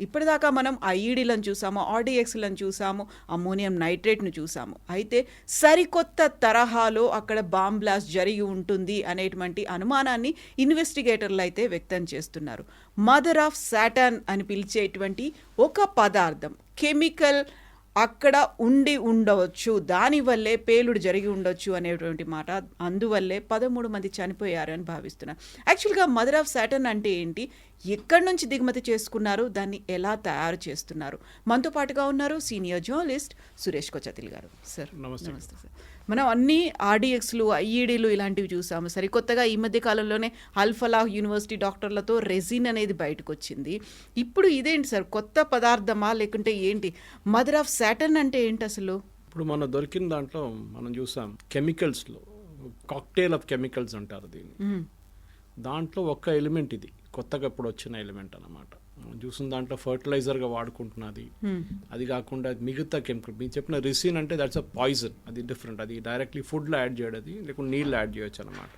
ఇప్పటిదాకా మనం ఐఈడీలను చూసాము, ఆర్డీఎక్స్లను చూసాము, అమ్మోనియం నైట్రేట్ను చూసాము. అయితే సరికొత్త తరహాలో అక్కడ బాంబ్ బ్లాస్ట్ జరిగి ఉంటుంది అనేటువంటి అనుమానాన్ని ఇన్వెస్టిగేటర్లు అయితే వ్యక్తం చేస్తున్నారు. మదర్ ఆఫ్ సాటర్న్ అని పిలిచేటువంటి ఒక పదార్థం, కెమికల్ అక్కడ ఉండి ఉండవచ్చు, దానివల్లే పేలుడు జరిగి ఉండొచ్చు అనేటువంటి మాట. అందువల్లే 13 మంది చనిపోయారని భావిస్తున్నారు. యాక్చువల్గా మదర్ ఆఫ్ సాటర్న్ అంటే ఏంటి, ఎక్కడి నుంచి దిగుమతి చేసుకున్నారు, దాన్ని ఎలా తయారు చేస్తున్నారు? మనతో పాటుగా ఉన్నారు సీనియర్ జర్నలిస్ట్ సురేష్ కొచతిల్ గారు. సార్ నమస్తే. సార్. మనం అన్ని ఆర్డీఎక్స్లు, ఐఈడీలు ఇలాంటివి చూసాము. సరికొత్తగా ఈ మధ్య కాలంలోనే అల్ఫలాహ్ యూనివర్సిటీ డాక్టర్లతో రెజిన్ అనేది బయటకు వచ్చింది. ఇప్పుడు ఇదేంటి సార్, కొత్త పదార్థమా లేకుంటే ఏంటి? మదర్ ఆఫ్ సాటర్న్ అంటే ఏంటి అసలు? ఇప్పుడు మన దొరికిన దాంట్లో మనం చూసాం కెమికల్స్లో కాక్టైల్ ఆఫ్ కెమికల్స్ అంటారు దీన్ని. దాంట్లో ఒక్క ఎలిమెంట్ ఇది కొత్తగా ఇప్పుడు వచ్చిన ఎలిమెంట్ అన్నమాట. మనం చూసిన దాంట్లో ఫర్టిలైజర్గా వాడుకుంటున్నది. అది కాకుండా మిగతా కెమికల్ మీరు చెప్పిన రిసిన్ అంటే దట్స్ అ పాయిజన్, అది డిఫరెంట్. అది డైరెక్ట్లీ ఫుడ్లో యాడ్ చేయడది, లేకుంటే నీళ్ళు యాడ్ చేయొచ్చు అనమాట.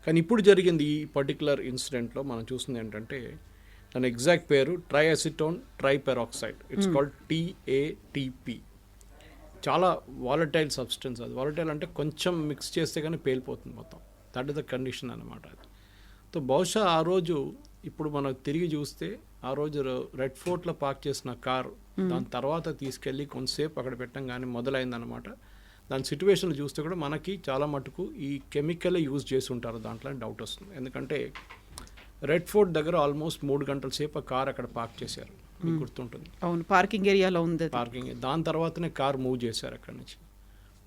కానీ ఇప్పుడు జరిగింది ఈ పర్టికులర్ ఇన్సిడెంట్లో మనం చూసింది ఏంటంటే దాని ఎగ్జాక్ట్ పేరు triacetone triperoxide. It's called TATP. చాలా వాలటైల్ సబ్స్టెన్స్. అది వాలటైల్ అంటే కొంచెం మిక్స్ చేస్తే కానీ పేలిపోతుంది మొత్తం. దట్ ఈస్ ద కండిషన్ అనమాట. అది సో బహుశా ఆ రోజు ఇప్పుడు మనం తిరిగి చూస్తే ఆ రోజు రెడ్ ఫోర్ట్లో పార్క్ చేసిన కారు దాని తర్వాత తీసుకెళ్ళి కొంతసేపు అక్కడ పెట్టంగానే మొదలైందనమాట. దాని సిచ్యువేషన్లు చూస్తే కూడా మనకి చాలా మటుకు ఈ కెమికల్ యూజ్ చేసి ఉంటారు దాంట్లో అని డౌట్ వస్తుంది. ఎందుకంటే రెడ్ ఫోర్ట్ దగ్గర ఆల్మోస్ట్ 3 గంటల సేపు ఆ కార్ అక్కడ పార్క్ చేశారు, మీకు గుర్తుంటుంది. అవును, పార్కింగ్ ఏరియాలో ఉంది పార్కింగ్. దాని తర్వాతనే కార్ మూవ్ చేశారు. అక్కడి నుంచి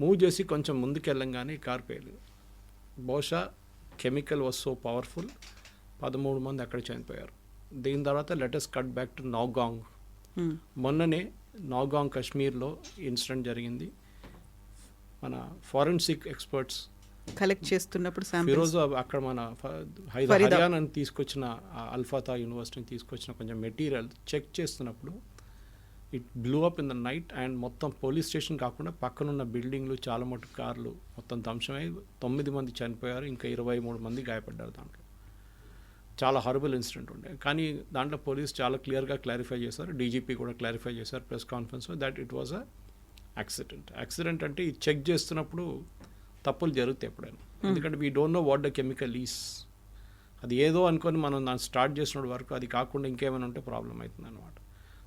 మూవ్ చేసి కొంచెం ముందుకు వెళ్ళంగానే కార్ పేలింది. బహుశా కెమికల్ వాజ్ సో పవర్ఫుల్, 13 మంది అక్కడ చనిపోయారు. దీని తర్వాత latest cut back to Nowgong. మొన్ననే నౌగాంగ్ కాశ్మీర్లో ఇన్సిడెంట్ జరిగింది. మన ఫారెన్సిక్ ఎక్స్పర్ట్స్ కలెక్ట్ చేస్తున్నప్పుడు ఈరోజు అక్కడ మన హర్యానా తీసుకొచ్చిన అల్ఫాతా యూనివర్సిటీని తీసుకొచ్చిన కొంచెం మెటీరియల్ చెక్ చేస్తున్నప్పుడు it blue up in the night. And మొత్తం పోలీస్ స్టేషన్ కాకుండా పక్కనున్న బిల్డింగ్లు, చాలా మటు కార్లు మొత్తం ధ్వంసమై 9 మంది చనిపోయారు, ఇంకా 23 మంది గాయపడ్డారు. దాంట్లో చాలా హారబుల్ ఇన్సిడెంట్ ఉండే. కానీ దాంట్లో పోలీస్ చాలా క్లియర్గా క్లారిఫై చేశారు, డీజీపీ కూడా క్లారిఫై చేశారు ప్రెస్ కాన్ఫరెన్స్లో, that it was a accident. Accident అంటే ఇది చెక్ చేస్తున్నప్పుడు తప్పులు జరుగుతాయి ఎప్పుడైనా. ఎందుకంటే we don't know what the chemical is. అది ఏదో అనుకొని మనం దాన్ని స్టార్ట్ చేసిన వరకు అది కాకుండా ఇంకేమైనా ఉంటే ప్రాబ్లం అవుతుంది అనమాట.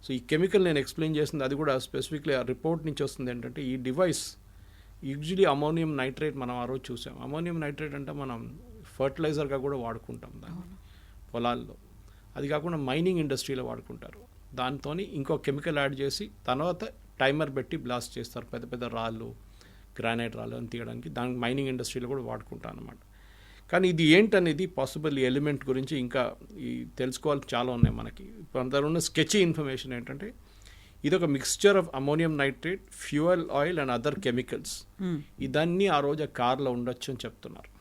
సో ఈ కెమికల్ నేను ఎక్స్ప్లెయిన్ చేసింది అది కూడా స్పెసిఫిక్లీ ఆ రిపోర్ట్ నుంచి వస్తుంది. ఏంటంటే ఈ డివైస్ యూజువలీ అమోనియం నైట్రేట్ మనం ఆ రోజు చూసాం. అమోనియం నైట్రేట్ అంటే మనం ఫర్టిలైజర్గా కూడా వాడుకుంటాం దాన్ని పొలాల్లో. అది కాకుండా మైనింగ్ ఇండస్ట్రీలో వాడుకుంటారు. దాంతో ఇంకో కెమికల్ యాడ్ చేసి తర్వాత టైమర్ పెట్టి బ్లాస్ట్ చేస్తారు, పెద్ద పెద్ద రాళ్ళు, గ్రానైట్ రాళ్ళు అని తీయడానికి. దానికి మైనింగ్ ఇండస్ట్రీలో కూడా వాడుకుంటాం అన్నమాట. కానీ ఇది ఏంటనేది పాసిబుల్ ఈ ఎలిమెంట్ గురించి ఇంకా ఈ తెలుసుకోవాలి చాలా ఉన్నాయి మనకి. ఇప్పుడు అందరూ ఉన్న స్కెచీ ఇన్ఫర్మేషన్ ఏంటంటే ఇది ఒక mixture of ammonium nitrate, fuel oil and other chemicals. ఇదన్నీ ఆ రోజు ఆ కార్లో ఉండొచ్చు అని చెప్తున్నారు.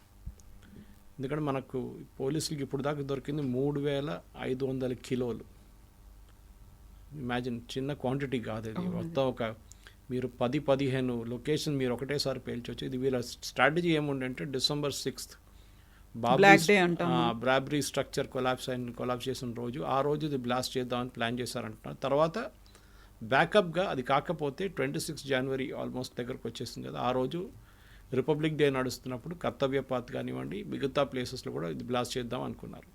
ఎందుకంటే మనకు పోలీసులకి ఇప్పుడు దాకా దొరికింది 3500 కిలోలు. ఇమాజిన్, చిన్న క్వాంటిటీ కాదు ఇది. మొత్తం ఒక మీరు 10-15 లొకేషన్ మీరు ఒకటేసారి పేల్చొచ్చు. ఇది వీళ్ళ స్ట్రాటజీ ఏముండంటే December 6th Babri structure collapse చేసిన రోజు, ఆ రోజు ఇది బ్లాస్ట్ చేద్దామని ప్లాన్ చేశారంటున్నారు. తర్వాత బ్యాకప్గా అది కాకపోతే 26 జనవరి ఆల్మోస్ట్ దగ్గరకు వచ్చేసింది కదా, ఆ రోజు రిపబ్లిక్ డే నడుస్తున్నప్పుడు కర్తవ్యపాత్ కానివ్వండి మిగతా ప్లేసెస్లో కూడా ఇది బ్లాస్ట్ చేద్దాం అనుకున్నారు.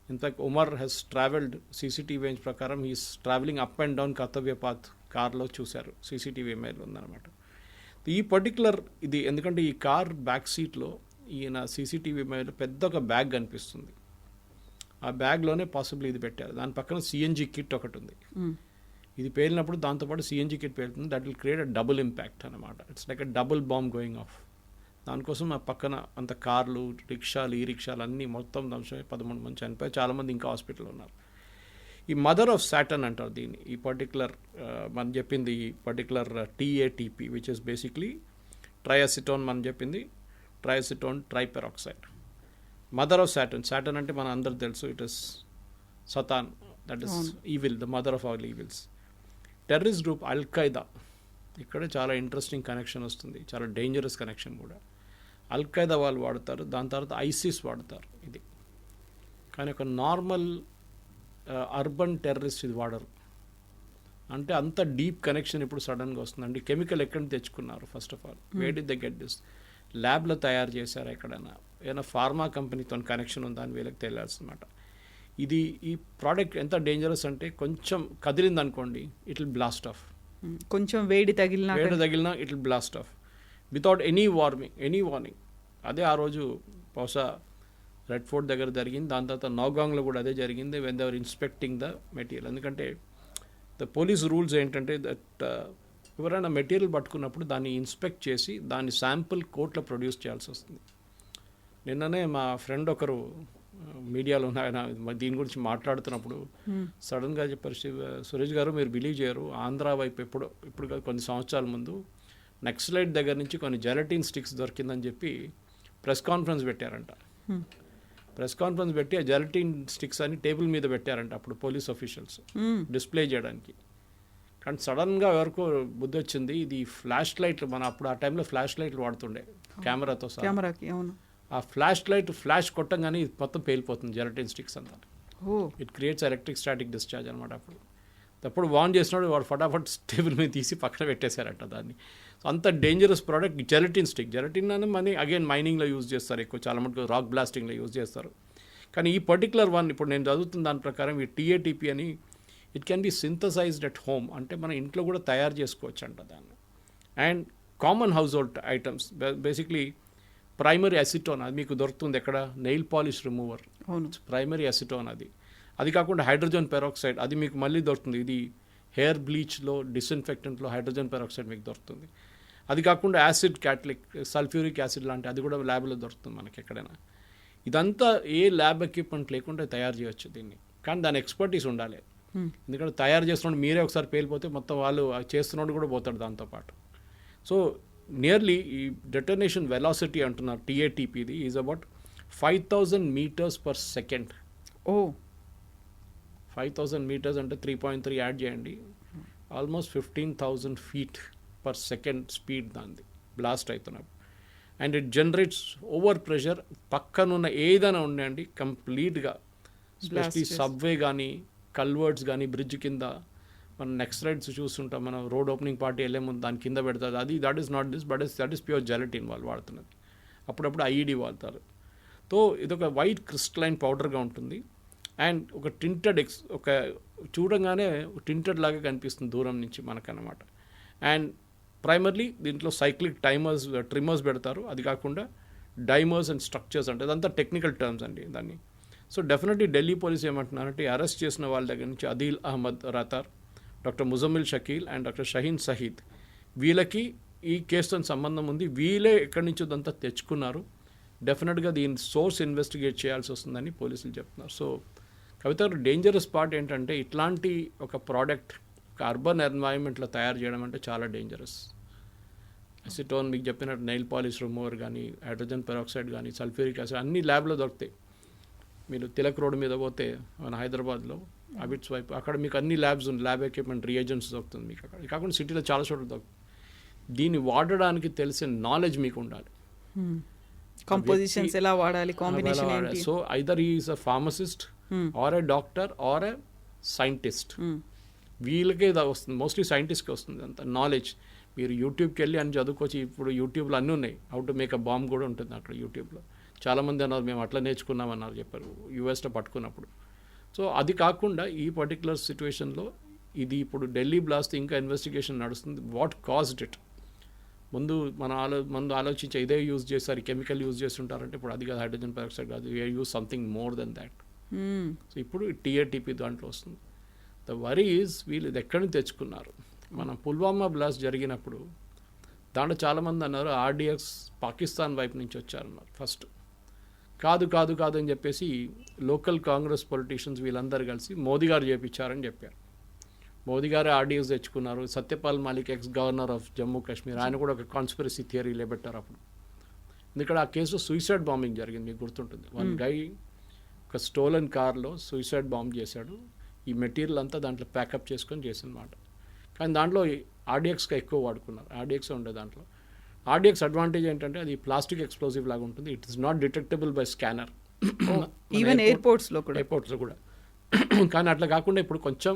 In fact Umar he's travelled, CCTV image ప్రకారం he's travelling up and down Kartavya Path కార్లో చూశారు, సీసీటీవీ ఇమేజ్ ఉందన్నమాట. ఈ పర్టికులర్ ఇది ఎందుకంటే ఈ కార్ బ్యాక్ సీట్లో ఈయన సీసీటీవీ ఇమేజ్లో పెద్ద ఒక బ్యాగ్ కనిపిస్తుంది. ఆ బ్యాగ్లోనే పాసిబుల్ ఇది పెట్టారు. దాని పక్కన సిఎన్జీ కిట్ ఒకటి ఉంది. ఇది పేలినప్పుడు దాంతోపాటు సిఎన్జీ కిట్ పేలుతుంది. That will create a double impact అనమాట. It's like a double bomb going off. దానికోసం ఆ పక్కన అంత కార్లు, రిక్షాలు, ఈ రిక్షాలు అన్నీ మొత్తం ధ్వంసమై 13 మంది చనిపోయి, చాలామంది ఇంకా హాస్పిటల్లో ఉన్నారు. ఈ మదర్ ఆఫ్ సాటర్న్ అంటారు దీన్ని. ఈ పర్టికులర్ మనం చెప్పింది ఈ particular TATP which is basically triacetone. మనం చెప్పింది triacetone triperoxide. Mother of Saturn. Saturn అంటే మన అందరు తెలుసు, it is Satan, that is evil, the mother of all evils. Terrorist group Al Qaeda, ఇక్కడ చాలా ఇంట్రెస్టింగ్ కనెక్షన్ వస్తుంది, చాలా డేంజరస్ కనెక్షన్ కూడా. అల్-ఖైదా వాళ్ళు వాడతారు, దాని తర్వాత ISIS వాడతారు ఇది. కానీ ఒక నార్మల్ అర్బన్ టెర్రరిస్ట్ ఇది వాడరు. అంటే అంత డీప్ కనెక్షన్ ఇప్పుడు సడన్గా వస్తుందండి. కెమికల్ ఎక్కడ తెచ్చుకున్నారు first of all, where did they get this, ల్యాబ్లో తయారు చేశారు ఎక్కడైనా, ఏదైనా ఫార్మా కంపెనీతో కనెక్షన్ ఉందా అని వీళ్ళకి తెలియాల్సిందన్నమాట. ఇది ఈ ప్రోడక్ట్ ఎంత డేంజరస్ అంటే కొంచెం కదిలింది అనుకోండి ఇట్ విల్ బ్లాస్ట్ ఆఫ్. కొంచెం వేడి తగిలినా it will blast of without any warning. అదే ఆ రోజు బహుశా రెడ్ ఫోర్ట్ దగ్గర జరిగింది, దాని తర్వాత నౌగాంగ్లో కూడా అదే జరిగింది when they are inspecting the material. ఎందుకంటే ద పోలీస్ రూల్స్ ఏంటంటే దట్ ఎవరైనా మెటీరియల్ పట్టుకున్నప్పుడు దాన్ని ఇన్స్పెక్ట్ చేసి దాన్ని శాంపుల్ కోర్టులో ప్రొడ్యూస్ చేయాల్సి వస్తుంది. నిన్ననే మా ఫ్రెండ్ ఒకరు మీడియాలో ఆయన దీని గురించి మాట్లాడుతున్నప్పుడు సడన్గా చెప్పారు, సురేష్ గారు మీరు బిలీవ్ చేయరు, ఆంధ్ర వైపు ఇప్పుడు కాదు కొన్ని సంవత్సరాల ముందు నక్సలైట్ దగ్గర నుంచి కొన్ని జెలటిన్ స్టిక్స్ దొరికిందని చెప్పి ప్రెస్ కాన్ఫరెన్స్ పెట్టారంట. ప్రెస్ కాన్ఫరెన్స్ పెట్టి ఆ జెలటిన్ స్టిక్స్ అని టేబుల్ మీద పెట్టారంట అప్పుడు పోలీస్ ఆఫీషియల్స్ డిస్ప్లే చేయడానికి. కానీ సడన్గా ఎవరికో బుద్ధి వచ్చింది, ఇది ఫ్లాష్ లైట్లు, మన అప్పుడు ఆ టైంలో ఫ్లాష్ లైట్లు వాడుతుండే కెమెరాతో సహా. ఆ ఫ్లాష్ లైట్ ఫ్లాష్ కొట్టంగానే ఇది మొత్తం పేలిపోతుంది జెలటిన్ స్టిక్స్ అంతా. It creates electric static discharge అనమాట. అప్పుడు వార్న్ చేసినాడు, వాడు ఫటాఫట్ టేబుల్ మీద తీసి పక్కన పెట్టేశారట దాన్ని. సో అంత dangerous product gelatin stick. Gelatin అని మనీ అగైన్ మైనింగ్లో యూజ్ చేస్తారు ఎక్కువ, చాలా మటుకు రాక్ బ్లాస్టింగ్లో యూజ్ చేస్తారు. కానీ ఈ పర్టికులర్ వన్ ఇప్పుడు నేను చదువుతున్న దాని ప్రకారం ఈ టీఏటీపీ అని it can be synthesised at home, అంటే మన ఇంట్లో కూడా తయారు చేసుకోవచ్చు అంట దాన్ని. And common house hold items basically primary acetone, అది మీకు దొరుకుతుంది ఎక్కడ, nail polish remover, primary acetone అది కాకుండా హైడ్రోజన్ పెరాక్సైడ్ అది మీకు మళ్ళీ దొరుకుతుంది. ఇది హెయిర్ బ్లీచ్లో డిస్ఇన్ఫెక్టెంట్లో హైడ్రోజన్ పెరాక్సైడ్ మీకు దొరుకుతుంది. అది కాకుండా యాసిడ్ క్యాటలిక్ సల్ఫ్యూరిక్ యాసిడ్ లాంటి అది కూడా ల్యాబ్లో దొరుకుతుంది మనకి ఎక్కడైనా. ఇదంతా ఏ ల్యాబ్ ఎక్విప్మెంట్ లేకుండా తయారు చేయొచ్చు దీన్ని, కానీ దాని ఎక్స్పర్టీస్ ఉండాలి. ఎందుకంటే తయారు చేస్తున్నాడు మీరే ఒకసారి పేలిపోతే మొత్తం వాళ్ళు చేస్తున్నాడు కూడా పోతాడు దాంతోపాటు. సో నియర్లీ ఈ డెటోనేషన్ వెలాసిటీ అంటున్నారు టీఏటీపీది is about 5,000 meters per second. 5,000 meters అంటే 3.3 యాడ్ చేయండి, almost 15,000 feet per second speed దాన్ని బ్లాస్ట్ అవుతున్నప్పుడు. And it generates over pressure, పక్కనున్న ఏదైనా ఉండండి కంప్లీట్గా, స్పెషలీ సబ్వే కానీ కల్వర్డ్స్ కానీ బ్రిడ్జ్ కింద మనం నెక్స్ట్ రైడ్స్ చూస్తుంటాం, మనం రోడ్ ఓపెనింగ్ పార్టీ వెళ్ళే ముందు దాని కింద పెడతారు, అది that is not this but that is pure gelatin వాళ్ళు వాడుతున్నది. అప్పుడప్పుడు ఐఈడి వాడతారు. సో ఇదొక వైట్ క్రిస్టలైన్ పౌడర్గా ఉంటుంది. అండ్ ఒక టింటెడ్ ఒక చూడంగానే టింటెడ్ లాగా కనిపిస్తుంది దూరం నుంచి మనకన్నమాట. అండ్ ప్రైమర్లీ దీంట్లో సైక్లిక్ ట్రిమ్మర్స్ పెడతారు, అది కాకుండా డైమర్స్ అండ్ స్ట్రక్చర్స్ అంటే అదంతా టెక్నికల్ టర్మ్స్ అండి దాన్ని. సో డెఫినెట్లీ ఢిల్లీ పోలీస్ ఏమంటున్నారంటే అరెస్ట్ చేసిన వాళ్ళ దగ్గర నుంచి Adeel Ahmad Rather, doctor Muzammil Shakeel and doctor Shaheen Saeed, వీళ్ళకి ఈ కేసుతో సంబంధం ఉంది, వీళ్ళే ఎక్కడి నుంచో అంతా తెచ్చుకున్నారు. డెఫినెట్గా దీని సోర్స్ ఇన్వెస్టిగేట్ చేయాల్సి వస్తుందని పోలీసులు చెప్తున్నారు. సో కవిత డేంజరస్ పార్ట్ ఏంటంటే ఇట్లాంటి ఒక ప్రోడక్ట్ ఒక అర్బన్ ఎన్వైరన్మెంట్లో తయారు చేయడం అంటే చాలా డేంజరస్. అసిటోన్ మీకు చెప్పినట్టు నెయిల్ పాలిష్ రిమూవర్ కానీ హైడ్రోజన్ పెరాక్సైడ్ కానీ సల్ఫ్యూరిక్ యాసిడ్ అన్ని ల్యాబ్లో దొరుకుతాయి. మీరు తిలక్ రోడ్ మీద పోతే మన హైదరాబాద్లో అబిట్స్ వైపు అక్కడ మీకు అన్ని ల్యాబ్స్ ఉంది, ల్యాబ్ ఎక్విప్మెంట్ రియేజెంట్స్ దొరుకుతుంది మీకు అక్కడ. కాకుండా సిటీలో చాలా చోట్ల దొరుకుతుంది. దీన్ని వాడడానికి తెలిసిన నాలెడ్జ్ మీకు ఉండాలి, కంపోజిషన్స్ ఎలా వాడాలి, కాంబినేషన్ ఏంటి. So either is a pharmacist or a doctor or a scientist, వీళ్ళకే వస్తుంది, మోస్ట్లీ సైంటిస్ట్కి వస్తుంది అంత నాలెడ్జ్. మీరు యూట్యూబ్కి వెళ్ళి అని చదువుకోవచ్చు, ఇప్పుడు యూట్యూబ్లో అన్నీ ఉన్నాయి, how to make a bomb కూడా ఉంటుంది అక్కడ యూట్యూబ్లో. చాలామంది అన్నారు మేము అట్లా నేర్చుకున్నామన్నారు చెప్పారు యూఎస్లో పట్టుకున్నప్పుడు. సో అది కాకుండా ఈ పర్టికులర్ సిచ్యువేషన్లో ఇది ఇప్పుడు ఢిల్లీ బ్లాస్ట్ ఇంకా ఇన్వెస్టిగేషన్ నడుస్తుంది. వాట్ కాజ్డ్ ఇట్, ముందు ఆలోచించే ఇదే యూజ్ చేస్తారు, కెమికల్ యూజ్ చేస్తుంటారంటే ఇప్పుడు అది కాదు, హైడ్రోజన్ పెరాక్సైడ్ కాదు, use something more than that. So ఇప్పుడు టీఏటీపీ దాంట్లో వస్తుంది. ద వరీ ఈజ్ వీళ్ళు ఇది ఎక్కడి నుంచి తెచ్చుకున్నారు. మనం పుల్వామా బ్లాస్ట్ జరిగినప్పుడు దాంట్లో చాలామంది అన్నారు ఆర్డిఎక్స్ పాకిస్తాన్ వైపు నుంచి వచ్చారన్నారు. ఫస్ట్ కాదు అని చెప్పేసి లోకల్ కాంగ్రెస్ పొలిటీషియన్స్ వీళ్ళందరూ కలిసి మోదీ గారు చేయించారని చెప్పారు. మోదీ గారే ఆర్డిఎక్స్ తెచ్చుకున్నారు. Satyapal Malik X governor of Jammu Kashmir, ఆయన కూడా ఒక కాన్స్పిరసీ థియరీ లేబెట్టారు అప్పుడు. ఎందుకంటే ఆ కేసులో సూసైడ్ బాంబింగ్ జరిగింది, మీకు గుర్తుంటుంది. వన్ గై ఒక స్టోలన్ కార్లో సూసైడ్ బాంబ్ చేశాడు. ఈ మెటీరియల్ అంతా దాంట్లో ప్యాకప్ చేసుకొని చేసినమాట. కానీ దాంట్లో ఆర్డిఎక్స్గా ఎక్కువ వాడుకున్నారు, ఆర్డిఎక్స్ ఉండే దాంట్లో. ఆర్డిఎక్స్ అడ్వాంటేజ్ ఏంటంటే అది ప్లాస్టిక్ ఎక్స్ప్లోజివ్ లాగా ఉంటుంది. It is not detectable by scanner. Even ఎయిర్పోర్ట్స్లో కూడా కానీ అట్లా కాకుండా ఇప్పుడు కొంచెం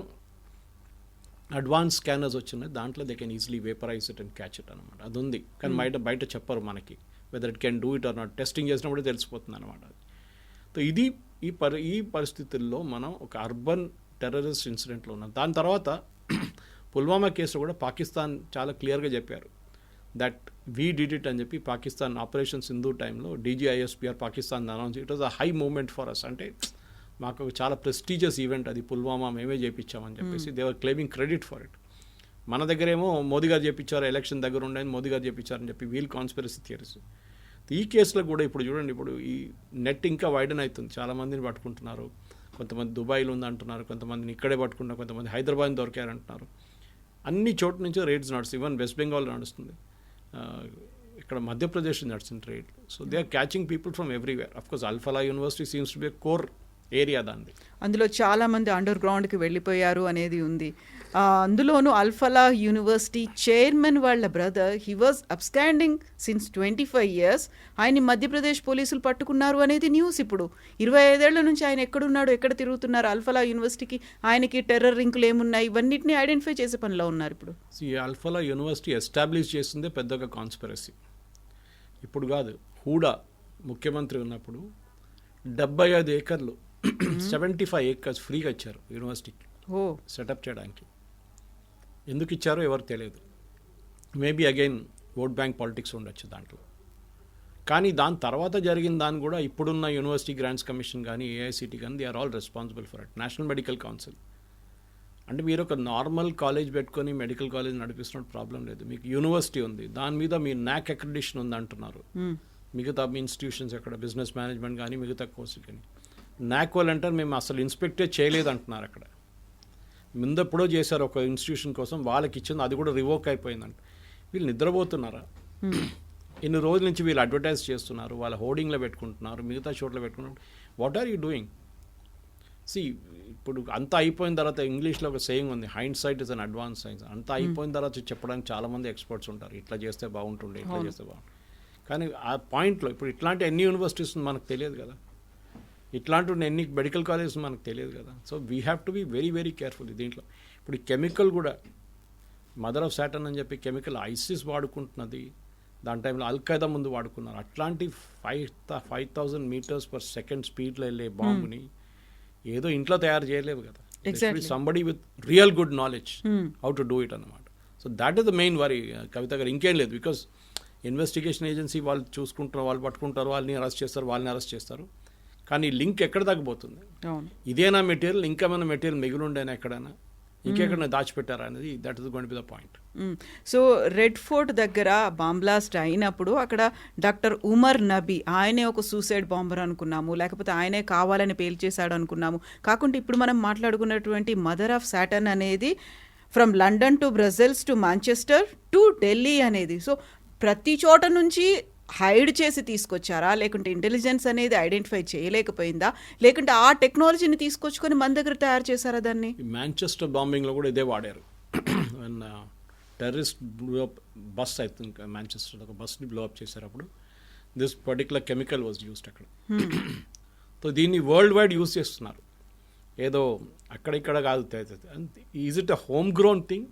అడ్వాన్స్ స్కానర్స్ వచ్చినాయి, దాంట్లో they can easily vaporise it and catch it అనమాట. అది ఉంది, కానీ బయట చెప్పరు మనకి whether it can do it or not. Testing చేసినప్పుడే తెలిసిపోతుంది అనమాట. సో ఇది ఈ పరిస్థితుల్లో మనం ఒక అర్బన్ టెర్రరిస్ట్ ఇన్సిడెంట్లో ఉన్నాం. దాని తర్వాత పుల్వామా కేసులో కూడా పాకిస్తాన్ చాలా క్లియర్గా చెప్పారు దట్ వీ డిడ్ ఇట్ అని చెప్పి. పాకిస్తాన్ ఆపరేషన్ సింధు టైంలో DGISPR Pakistan announce, it was a high moment for us. అంటే మాకు చాలా ప్రెస్టీజియస్ ఈవెంట్ అది, పుల్వామా మేమే చేయించామని చెప్పేసి they are claiming credit for it. మన దగ్గరేమో మోదీ గారు చేయించారు, ఎలక్షన్ దగ్గర ఉండేది మోదీ గారు చేయించారని చెప్పి వీల్ కాన్స్పిరసీ థియరీస్. ఈ కేసులో కూడా ఇప్పుడు చూడండి, ఇప్పుడు ఈ నెట్ ఇంకా వైడన్ అవుతుంది, చాలామందిని పట్టుకుంటున్నారు. కొంతమంది దుబాయ్లో ఉందంటున్నారు, కొంతమందిని ఇక్కడే పట్టుకుంటున్నారు, కొంతమంది హైదరాబాద్ దొరికారంటున్నారు. అన్ని చోట్ల నుంచి రేట్స్ నడుస్తుంది. ఈవెన్ వెస్ట్ బెంగాల్ నడుస్తుంది, ఇక్కడ మధ్యప్రదేశ్ నడుస్తుంది rate. So they are catching people from everywhere. Of course Al-Falah university seems to be core area దాన్ని. అందులో చాలామంది అండర్ గ్రౌండ్కి వెళ్ళిపోయారు అనేది ఉంది. అందులోనూ అల్ఫలా యూనివర్సిటీ చైర్మన్ వాళ్ళ brother, he was అబ్స్టాండింగ్ since 25 years. ఆయన్ని మధ్యప్రదేశ్ పోలీసులు పట్టుకున్నారు అనేది న్యూస్. ఇప్పుడు 25 ఏళ్ల నుంచి ఆయన ఎక్కడున్నాడు, ఎక్కడ తిరుగుతున్నారు, అల్ఫలా యూనివర్సిటీకి ఆయనకి టెర్రర్ లింకులు ఏమున్నాయి, ఇవన్నిటిని ఐడెంటిఫై చేసే పనిలో ఉన్నారు ఇప్పుడు. ఈ అల్ఫలా యూనివర్సిటీ ఎస్టాబ్లిష్ చేస్తుందే పెద్దగా కాన్స్పిరసీ. ఇప్పుడు కాదు, హూడా ముఖ్యమంత్రి ఉన్నప్పుడు 75 ఏకర్లు 75 acres ఫ్రీగా ఇచ్చారు యూనివర్సిటీకి సెటప్ చేయడానికి. ఎందుకు ఇచ్చారో ఎవరికి తెలియదు. Maybe again vote bank politics ఉండొచ్చు దాంట్లో. కానీ దాని తర్వాత జరిగిన దాన్ని కూడా ఇప్పుడున్న యూనివర్సిటీ గ్రాంట్స్ కమిషన్ కానీ AICT కానీ they are all responsible for it. National medical council అంటే మీరు ఒక నార్మల్ కాలేజ్ పెట్టుకొని మెడికల్ కాలేజ్ నడిపిస్తున్న ప్రాబ్లం లేదు. మీకు యూనివర్సిటీ ఉంది, దాని మీద మీ NAC అక్రిడిషన్ ఉంది అంటున్నారు. మిగతా మీ ఇన్స్టిట్యూషన్స్ ఎక్కడ బిజినెస్ మేనేజ్మెంట్ కానీ మిగతా కోర్సులు కానీ NAC వాళ్ళు అంటారు మేము అసలు ఇన్స్పెక్టే చేయలేదు అంటున్నారు. అక్కడ ముందెప్పుడో చేశారు ఒక ఇన్స్టిట్యూషన్ కోసం, వాళ్ళకి ఇచ్చింది, అది కూడా రివోక్ అయిపోయిందంట. వీళ్ళు నిద్రపోతున్నారా? ఇన్ని రోజుల నుంచి వీళ్ళు అడ్వర్టైజ్ చేస్తున్నారు, వాళ్ళ హోర్డింగ్లో పెట్టుకుంటున్నారు, మిగతా చోట్ల పెట్టుకుంటున్నారు. What are you doing? ఇప్పుడు అంతా అయిపోయిన తర్వాత ఇంగ్లీష్లో ఒక సేయింగ్ ఉంది, hindsight is an advance science. అంతా అయిపోయిన తర్వాత చెప్పడానికి చాలామంది ఎక్స్పర్ట్స్ ఉంటారు, ఇట్లా చేస్తే బాగుంటుండే, ఇట్లా చేస్తే బాగుంటుంది. కానీ ఆ పాయింట్లో ఇప్పుడు ఇట్లాంటి ఎన్ని యూనివర్సిటీస్ మనకు తెలియదు కదా, ఇట్లాంటి ఎన్ని మెడికల్ కాలేజెస్ మనకు తెలియదు కదా. So we have to be very very careful దీంట్లో. ఇప్పుడు ఈ కెమికల్ కూడా మదర్ ఆఫ్ సాటర్న్ అని చెప్పి కెమికల్ ISIS వాడుకుంటున్నది, దాని టైంలో అల్ఖైదా ముందు వాడుకున్నారు. అట్లాంటి 5,000 meters per second స్పీడ్లో వెళ్ళే బాంబుని ఏదో ఇంట్లో తయారు చేయలేవు కదా. Somebody with real good knowledge how to do it అన్నమాట. So that is the main worry Kavitha గారు, ఇంకేం లేదు. బికాస్ ఇన్వెస్టిగేషన్ ఏజెన్సీ వాళ్ళు చూసుకుంటారు, వాళ్ళు పట్టుకుంటారు, వాళ్ళని అరెస్ట్ చేస్తారు. కానీ లింక్ ఎక్కడ తగ్గిపోతుంది? ఇదేనా మెటీరియల్, ఇంకేమైనా మెటీరియల్ మిగిలి ఉండేనా ఎక్కడైనా, ఇంకెక్కడైనా దాచిపెట్టారా అనేది, that is going to be the point. So red fort దగ్గర బాంబ్ బ్లాస్ట్ అయినప్పుడు అక్కడ డాక్టర్ ఉమర్ నబీ, ఆయనే ఒక సూసైడ్ బాంబర్ అనుకున్నాము, లేకపోతే ఆయనే కావాలని పేల్చేశాడు అనుకున్నాము. కాకుండా ఇప్పుడు మనం మాట్లాడుకున్నటువంటి మదర్ ఆఫ్ సాటర్న్ అనేది from London to Brussels to Manchester to Delhi అనేది. సో ప్రతి చోట నుంచి హైడ్ చేసి తీసుకొచ్చారా, లేకుంటే ఇంటెలిజెన్స్ అనేది ఐడెంటిఫై చేయలేకపోయిందా, లేకుంటే ఆ టెక్నాలజీని తీసుకొచ్చుకొని మన దగ్గర తయారు చేశారా దాన్ని? మాంచెస్టర్ బాంబింగ్లో కూడా ఇదే వాడారు. Terrorist blue up bus, I think Manchester ఒక బస్ని బ్లో అప్ చేశారు. అప్పుడు this particular chemical was used అక్కడ. సో దీన్ని వరల్డ్ వైడ్ యూస్ చేస్తున్నారు, ఏదో అక్కడిక్కడ కాదు. Is it a home grown thing?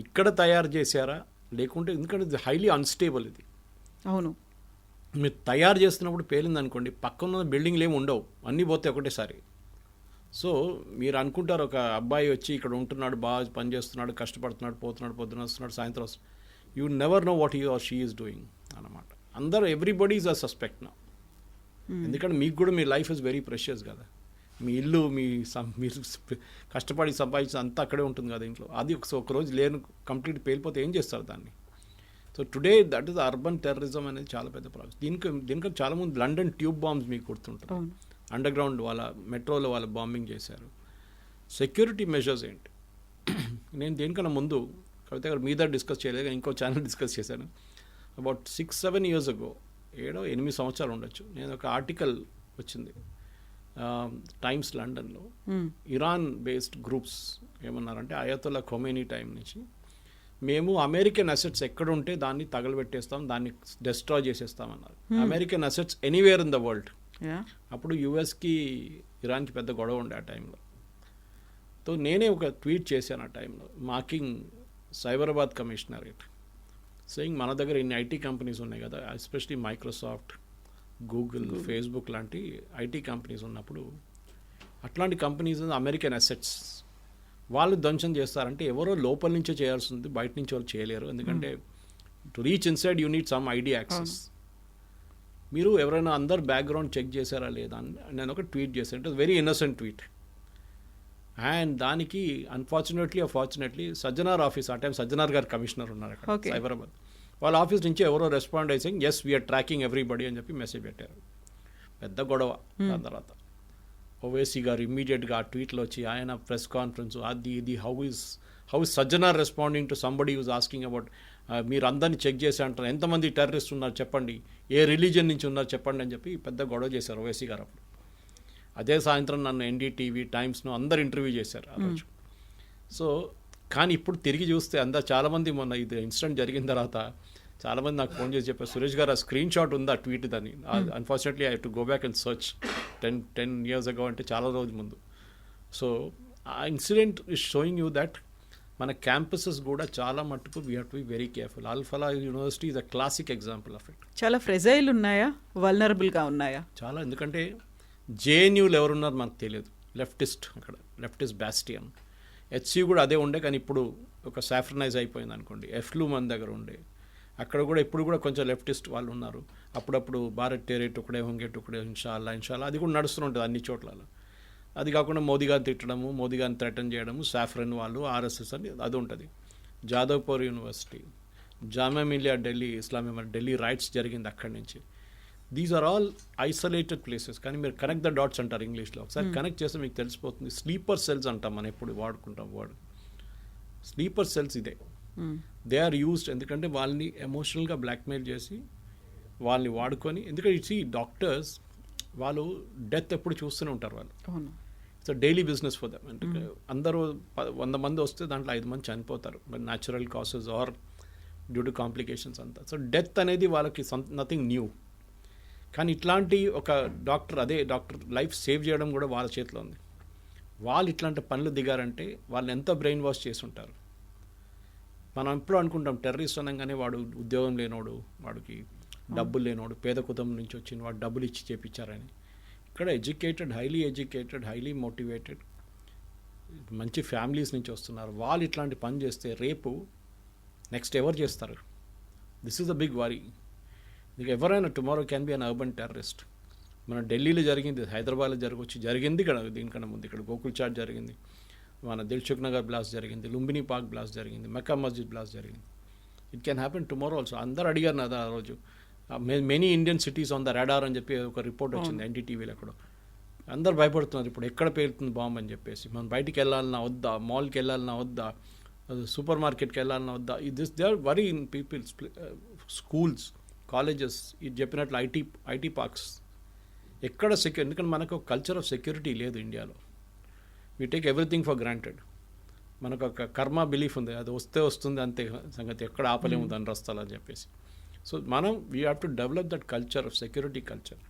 ఇక్కడ తయారు చేశారా లేకుంటే, ఎందుకంటే ఇది హైలీ అన్స్టేబుల్. ఇది అవును, మీరు తయారు చేస్తున్నప్పుడు పేలింది అనుకోండి, పక్కన బిల్డింగ్లు ఏమి ఉండవు, అన్నీ పోతాయి ఒకటేసారి. సో మీరు అనుకుంటారు ఒక అబ్బాయి వచ్చి ఇక్కడ ఉంటున్నాడు, బాగా పని చేస్తున్నాడు, కష్టపడుతున్నాడు, పొద్దున వస్తున్నాడు, సాయంత్రం వస్తున్నాడు. You never know what he or she is doing అన్నమాట. అందరూ ఎవ్రీబడి ఈజ్ అ సస్పెక్ట్ నా. ఎందుకంటే మీకు కూడా మీ లైఫ్ ఇస్ వెరీ ప్రెషియస్ కదా. మీ ఇల్లు, మీరు కష్టపడి సంపాదించి అంతా అక్కడే ఉంటుంది కదా ఇంట్లో. అది ఒకరోజు లేను కంప్లీట్ పేలిపోతే ఏం చేస్తారు దాన్ని? So today that is urban terrorism అనేది చాలా పెద్ద ప్రాబ్లం. దీనికి చాలామంది లండన్ ట్యూబ్ బాంబ్స్ మీకు గుర్తుంటారు, అండర్ గ్రౌండ్ వాళ్ళ మెట్రోలో వాళ్ళ బాంబింగ్ చేశారు. సెక్యూరిటీ మెజర్స్ ఏంటి? నేను దేనికన్నా ముందు కవిత గారు మీద డిస్కస్ చేయలేదు, ఇంకో ఛానల్ డిస్కస్ చేశాను. అబౌట్ 6-7 years ago, 7-8 సంవత్సరాలు ఉండొచ్చు, నేను ఒక ఆర్టికల్ వచ్చింది టైమ్స్ లండన్లో. ఇరాన్ బేస్డ్ గ్రూప్స్ ఏమన్నారంటే, అయతొల్లా ఖొమేనీ టైం నుంచి మేము అమెరికన్ అసెట్స్ ఎక్కడుంటే దాన్ని తగలబెట్టేస్తాం, దాన్ని డెస్ట్రాయ్ చేసేస్తామన్నారు. American assets anywhere in the world. అప్పుడు యుఎస్కి ఇరాన్కి పెద్ద గొడవ ఉండే ఆ టైంలో. సో నేనే ఒక ట్వీట్ చేశాను ఆ టైంలో, మార్కింగ్ సైబరాబాద్ కమిషనరేట్, సేయింగ్ మన దగ్గర ఇన్ని ఐటీ కంపెనీస్ ఉన్నాయి కదా, ఎస్పెషలీ మైక్రోసాఫ్ట్, గూగుల్, ఫేస్బుక్ లాంటి ఐటీ కంపెనీస్ ఉన్నప్పుడు అట్లాంటి కంపెనీస్ అమెరికన్ అసెట్స్ వాళ్ళు ధ్వంసం చేస్తారంటే ఎవరో లోపల నుంచే చేయాల్సింది, బయట నుంచి వాళ్ళు చేయలేరు. ఎందుకంటే to reach inside you need some ID access. మీరు ఎవరైనా అందరు బ్యాక్గ్రౌండ్ చెక్ చేశారా లేదా అని నేను ఒక ట్వీట్ చేశాను. It was very innocent tweet. And దానికి అన్ఫార్చునేట్లీ సజ్జనార్ ఆఫీస్, ఆ టైం సజ్జనార్ గారు కమిషనర్ ఉన్నారు అక్కడ సైబరాబాద్, వాళ్ళ ఆఫీస్ నుంచి ఎవరో రెస్పాండ్ అయితే ఎస్ వీఆర్ ట్రాకింగ్ ఎవ్రీబడి అని చెప్పి మెసేజ్ పెట్టారు. పెద్ద గొడవ. దాని తర్వాత ఓవైసీ గారు ఇమ్మీడియట్గా ఆ ట్వీట్లో వచ్చి ఆయన ప్రెస్ కాన్ఫరెన్స్ అది ఇది how is Sajjanar responding to somebody use asking about, మీరు అందరినీ చెక్ చేసి అంటారు, ఎంతమంది టెర్రరిస్ట్ ఉన్నారు చెప్పండి, ఏ రిలీజియన్ నుంచి ఉన్నారు చెప్పండి అని చెప్పి పెద్ద గొడవ చేశారు ఓవైసీ గారు అప్పుడు. అదే సాయంత్రం నన్ను ఎన్డీటీవీ, టైమ్స్ను అందరు ఇంటర్వ్యూ చేశారు ఆ రోజు. సో కానీ ఇప్పుడు తిరిగి చూస్తే చాలామంది మొన్న ఇది ఇన్సిడెంట్ జరిగిన తర్వాత చాలామంది నాకు ఫోన్ చేసి చెప్పారు, సురేష్ గారు ఆ స్క్రీన్ షాట్ ఉందా ట్వీట్ దాన్ని. Unfortunately I to go back and search 10 years ago, అంటే చాలా రోజుల ముందు. సో ఆ incident is showing you that మన క్యాంపసెస్ కూడా చాలా మట్టుకు we have to be very careful. Al-Falah university is a classic example of it. చాలా ఫ్రెజైల్ ఉన్నాయా, వల్నరబుల్గా ఉన్నాయా? చాలా. ఎందుకంటే జేఎన్యూలు ఎవరున్నారు మనకు తెలియదు, లెఫ్టిస్ట్, అక్కడ లెఫ్టిస్ట్ బ్యాస్టియన్. హెచ్సి కూడా అదే ఉండే, కానీ ఇప్పుడు ఒక సాఫ్రనైజ్ అయిపోయింది అనుకోండి. ఎఫ్లు మన దగ్గర ఉండే, అక్కడ కూడా ఇప్పుడు కూడా కొంచెం లెఫ్టిస్ట్ వాళ్ళు ఉన్నారు. అప్పుడప్పుడు భారత్ టేరే టుకడే హోంగే టుకడే ఇన్షాల్లా అది కూడా నడుస్తూ ఉంటుంది అన్ని చోట్ల. అది కాకుండా మోదీ గారిని తిట్టడము, మోదీ గారిని థ్రెటన్ చేయడము, సాఫ్రన్ వాళ్ళు, ఆర్ఎస్ఎస్ అని అది ఉంటుంది. జాదవ్పూర్ యూనివర్సిటీ, జామియా మిలియా ఢిల్లీ ఇస్లామియా ఢిల్లీ రైట్స్ జరిగింది అక్కడి నుంచి. These are all isolated places. కానీ మీరు కనెక్ట్ ద డాట్స్ అంటారు ఇంగ్లీష్లో. ఒకసారి కనెక్ట్ చేస్తే మీకు తెలిసిపోతుంది. స్లీపర్ సెల్స్ అంటాం మనం, ఎప్పుడు వాడుకుంటాం వర్డ్. స్లీపర్ సెల్స్ ఇదే. దే ఆర్ యూస్డ్, ఎందుకంటే వాళ్ళని ఎమోషనల్గా బ్లాక్మెయిల్ చేసి వాళ్ళని వాడుకొని, ఎందుకంటే ఇట్స్ ఈ డాక్టర్స్ వాళ్ళు డెత్ ఎప్పుడు చూస్తూనే ఉంటారు వాళ్ళు. It's daily business for them. అంటే అందరూ 100 మంది వస్తే దాంట్లో 5 మంది చనిపోతారు, but natural cases are due to complications అంతా. సో డెత్ అనేది వాళ్ళకి నథింగ్ న్యూ. కానీ ఇట్లాంటి ఒక డాక్టర్, అదే డాక్టర్ లైఫ్ సేవ్ చేయడం కూడా వాళ్ళ చేతిలో ఉంది. వాళ్ళు ఇట్లాంటి పనులు దిగారంటే వాళ్ళు ఎంత బ్రెయిన్ వాష్ చేసి ఉంటారు. మనం ఎప్పుడు అనుకుంటాం టెర్రరిస్ట్ అనగానే వాడు ఉద్యోగం లేనోడు, వాడికి డబ్బులు లేనోడు, పేద కుటుంబం నుంచి వచ్చిన వాడు డబ్బులు ఇచ్చి చేపించారని. ఇక్కడ ఎడ్యుకేటెడ్, హైలీ మోటివేటెడ్, మంచి ఫ్యామిలీస్ నుంచి వస్తున్నారు. వాళ్ళు ఇట్లాంటి పని చేస్తే రేపు నెక్స్ట్ ఎవరు చేస్తారు? This is the big worry. ఎవరైనా tomorrow can be an urban terrorist. మన ఢిల్లీలో జరిగింది, హైదరాబాద్లో జరిగింది ఇక్కడ, దీనికన్నా ముందు ఇక్కడ గోకుల్ చాట్ జరిగింది, మన దిల్సుఖ్ నగర్ బ్లాస్ట్ జరిగింది, లుంబిని పార్క్ బ్లాస్ట్ జరిగింది, మక్కా మస్జిద్ బ్లాస్ట్ జరిగింది. It can happen tomorrow also. అందరు అడిగారు కదా ఆ రోజు, many Indian cities on the radar అని చెప్పి ఒక రిపోర్ట్ వచ్చింది ఎన్డీటీవీలో. ఎక్కడో అందరు భయపడుతున్నారు ఇప్పుడు, ఎక్కడ పేలుతుంది బాంబు అని చెప్పేసి. మనం బయటికి వెళ్ళాలన్నా వద్దా, మాల్కి వెళ్ళాలన్నా వద్దా, సూపర్ మార్కెట్కి వెళ్ళాలన్నా వద్దా. They are worry in peoples, schools, colleges, ఇది చెప్పినట్లు ఐటీ పార్క్స్, ఎక్కడ ఎందుకంటే మనకు ఒక కల్చర్ ఆఫ్ సెక్యూరిటీ లేదు ఇండియాలో. We take everything for granted. మనకు ఒక కర్మ బిలీఫ్ ఉంది, అది వస్తే వస్తుంది అంతే సంగతి, ఎక్కడ ఆపలేము దాని రస్తాలు అని చెప్పేసి. సో మనం we have to develop that culture of security culture.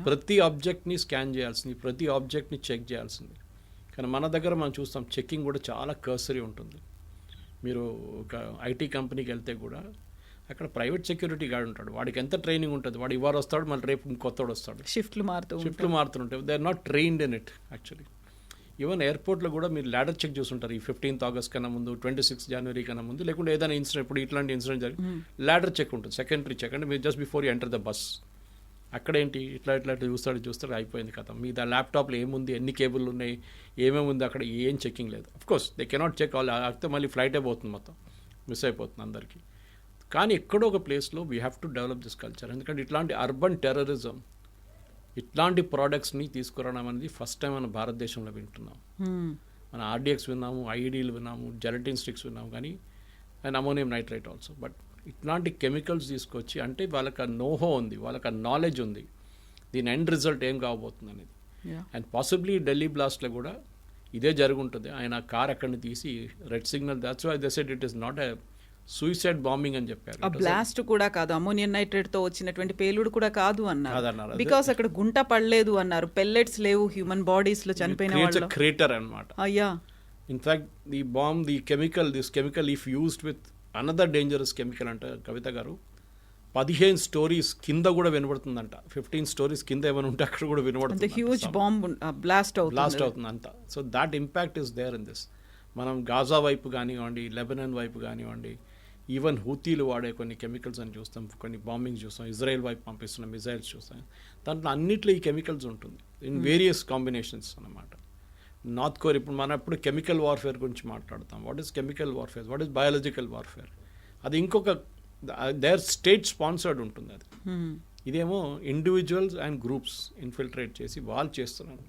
ప్రతి ఆబ్జెక్ట్ని స్కాన్ చేయాల్సింది, ప్రతి ఆబ్జెక్ట్ని చెక్ చేయాల్సింది. కానీ మన దగ్గర మనం చూస్తాం చెక్కింగ్ కూడా చాలా కర్సరీ ఉంటుంది. మీరు ఒక ఐటీ కంపెనీకి వెళ్తే కూడా అక్కడ ప్రైవేట్ సెక్యూరిటీ గార్డ్ ఉంటాడు, వాడికి ఎంత ట్రైనింగ్ ఉంటుంది, వాడు ఇవాళ వస్తాడు మళ్ళీ రేపు కొత్తడు వస్తాడు, షిఫ్ట్లు మారుతుంటాయి. They are not trained in it actually. Even ఎయిర్పోర్ట్లో కూడా మీరు ల్యాడర్ చెక్ చూస్తుంటారు, ఈ 15th August కన్నా ముందు, 26 January కన్నా ముందు, లేకుంటే ఏదైనా ఇన్సిడెంట్, ఇప్పుడు ఇట్లాంటి ఇన్సిడెంట్ జరిగి ల్యాడర్ చెక్ ఉంటుంది, సెకండరీ చెక్. అంటే మీరు just before you enter the bus, అక్కడేంటి ఇట్లా చూస్తాడు అయిపోయింది కదా. మీ ల్యాప్టాప్లో ఏముంది, ఎన్ని కేబుల్ ఉన్నాయి, ఏమేమి ఉంది, అక్కడ ఏం చెక్కింగ్ లేదు. Of course they cannot check all, అయితే మళ్ళీ ఫ్లైట్ అయిపోతుంది, మొత్తం మిస్ అయిపోతుంది అందరికీ. కానీ ఎక్కడో ఒక ప్లేస్లో we have to develop this culture. ఎందుకంటే ఇట్లాంటి అర్బన్ టెర్రరిజం, ఇట్లాంటి ప్రోడక్ట్స్ని తీసుకురావడం అనేది ఫస్ట్ టైం మన భారతదేశంలో వింటున్నాం. మన ఆర్డిఎక్స్ విన్నాము, ఐఈడీలు విన్నాము, జెలటిన్ స్టిక్స్ విన్నాము, కానీ and ammonium nitrite also. But ఇట్లాంటి కెమికల్స్ తీసుకొచ్చి, అంటే వాళ్ళకి ఆ నోహో ఉంది, వాళ్ళకి ఆ నాలెడ్జ్ ఉంది, దీని ఎండ్ రిజల్ట్ ఏం కాబోతుంది అనేది. అండ్ పాసిబ్లీ ఢిల్లీ బ్లాస్ట్లో కూడా ఇదే జరుగుంటుంది. ఆయన కార్ అక్కడిని తీసి red signal, that's why they said it is not a suicide bombing అని చెప్పారు. ఆ బ్లాస్ట్ కూడా కాదు, అమోనియం నైట్రేట్ తో వచ్చినటువంటి పేలుడు కూడా కాదు అన్నారు. బికాస్ అక్కడ గుంట పడలేదు అన్నారు, పెల్లెట్స్ లేవు హ్యూమన్ బాడీస్ లో చనిపోయిన వాళ్ళు. క్రేటర్ అన్నమాట. అయ్యా, in fact this chemical if used with another dangerous chemical అంట కవిత గారు, 15 స్టోరీస్ కింద కూడా వినబడుతుందంట. 15 స్టోరీస్ కింద ఏమైనా ఉంటే అక్కడ కూడా వినబడుతుంది. హ్యూజ్ బాంబ్ బ్లాస్ట్ అవుతుంది అంత. So that impact is there in this. మనం గాజా వైపు కానివ్వండి, లెబనాన్ వైపు కానివ్వండి, ఈవెన్ హూతీలు వాడే కొన్ని కెమికల్స్ అని చూస్తాం, కొన్ని బాంబింగ్స్ చూస్తాం, ఇజ్రాయెల్ వైపు పంపిస్తున్న మిజైల్స్ చూస్తాం. దాంట్లో అన్నిట్లో ఈ కెమికల్స్ ఉంటుంది ఇన్ వేరియస్ కాంబినేషన్స్ అన్నమాట. నార్త్ కొరియా, ఇప్పుడు మనం ఎప్పుడు కెమికల్ వార్ఫేర్ గురించి మాట్లాడతాం. What is chemical warfare, what is biological warfare, అది ఇంకొక దేర్ స్టేట్ స్పాన్సర్డ్ ఉంటుంది అది. ఇదేమో ఇండివిజువల్స్ అండ్ గ్రూప్స్ ఇన్ఫిల్ట్రేట్ చేసి వాళ్ళు చేస్తున్నారు.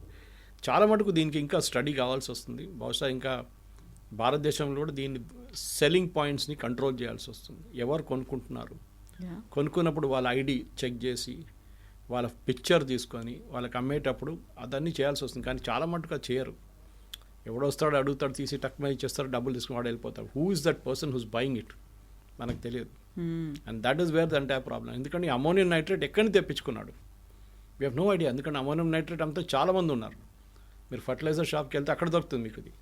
చాలా మటుకు దీనికి ఇంకా స్టడీ కావాల్సి వస్తుంది. బహుశా ఇంకా భారతదేశంలో కూడా దీన్ని సెల్లింగ్ పాయింట్స్ని కంట్రోల్ చేయాల్సి వస్తుంది. ఎవరు కొనుక్కుంటున్నారు, కొనుక్కున్నప్పుడు వాళ్ళ ఐడి చెక్ చేసి వాళ్ళ పిక్చర్ తీసుకొని వాళ్ళకి అమ్మేటప్పుడు అదన్నీ చేయాల్సి వస్తుంది. కానీ చాలా మటుకు అది చేయరు. ఎవడొస్తాడు అడుగుతాడు, తీసి టక్మా ఇచ్చేస్తాడు, డబ్బులు తీసుకుని వాడు వెళ్ళిపోతాడు. Who is that person who's buying it మనకు తెలియదు. And that is where the entire problem. ఎందుకంటే అమోనియం నైట్రేట్ ఎక్కడి నుంచి తెప్పించుకున్నాడు, వీ హ్యావ్ నో ఐడియా. ఎందుకంటే అమోనియం నైట్రేట్ అంతా చాలామంది ఉన్నారు. మీరు ఫర్టిలైజర్ షాప్కి వెళ్తే అక్కడ దొరుకుతుంది మీకు ఇది.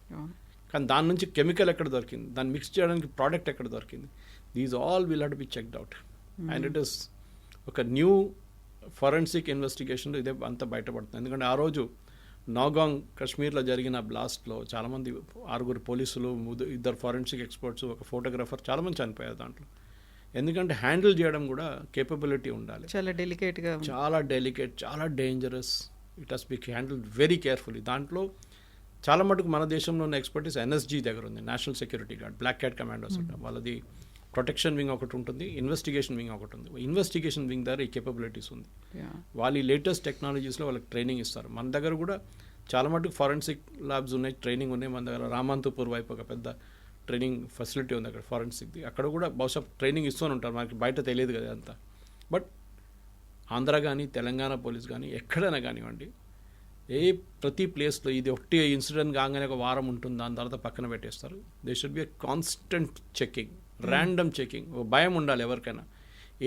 కానీ దాని నుంచి కెమికల్ ఎక్కడ దొరికింది, దాన్ని మిక్స్ చేయడానికి ప్రోడక్ట్ ఎక్కడ దొరికింది, these all will have to be checked out. And it is ఒక న్యూ ఫోరెన్సిక్ ఇన్వెస్టిగేషన్లో ఇదే అంతా బయటపడుతుంది. ఎందుకంటే ఆ రోజు నౌగాంగ్ కాశ్మీర్లో జరిగిన బ్లాస్ట్లో చాలామంది 6 పోలీసులు, 2 ఫోరెన్సిక్ ఎక్స్పర్ట్స్, ఒక ఫోటోగ్రాఫర్, చాలామంది చనిపోయారు దాంట్లో. ఎందుకంటే హ్యాండిల్ చేయడం కూడా కేపబిలిటీ ఉండాలి. చాలా డెలికేట్గా, చాలా డెలికేట్, చాలా dangerous. It has be handle very carefully. దాంట్లో చాలా మటుకు మన దేశంలో ఉన్న ఎక్స్పర్టీస్ ఎన్ఎస్జీ దగ్గర ఉంది, national security guard, black cat commandos ఉంటారు. వాళ్ళది ప్రొటెక్షన్ వింగ్ ఒకటి ఉంటుంది, ఇన్వెస్టిగేషన్ వింగ్ ఒకటి ఉంది. ఇన్వెస్టిగేషన్ వింగ్ దగ్గర ఈ కేపబిలిటీస్ ఉంది. వాళ్ళు ఈ లేటెస్ట్ టెక్నాలజీస్లో వాళ్ళకి ట్రైనింగ్ ఇస్తారు. మన దగ్గర కూడా చాలా మటుకు ఫారెన్సిక్ ల్యాబ్స్ ఉన్నాయి, ట్రైనింగ్ ఉన్నాయి. మన దగ్గర రామంతపూర్ వైపు ఒక పెద్ద ట్రైనింగ్ ఫెసిలిటీ ఉంది అక్కడ ఫారెన్సిక్ది. అక్కడ కూడా బహుశా ట్రైనింగ్ ఇస్తూనే ఉంటారు, మనకి బయట తెలియదు కదా అంతా. బట్ ఆంధ్ర కానీ తెలంగాణ పోలీస్ కానీ ఎక్కడైనా కానివ్వండి, ప్రతి ప్లేస్లో ఇది ఒకటి ఇన్సిడెంట్ కాగానే ఒక వారం ఉంటుంది, దాని తర్వాత పక్కన పెట్టేస్తారు. They should be a constant checking, random checking. భయం ఉండాలి ఎవరికైనా,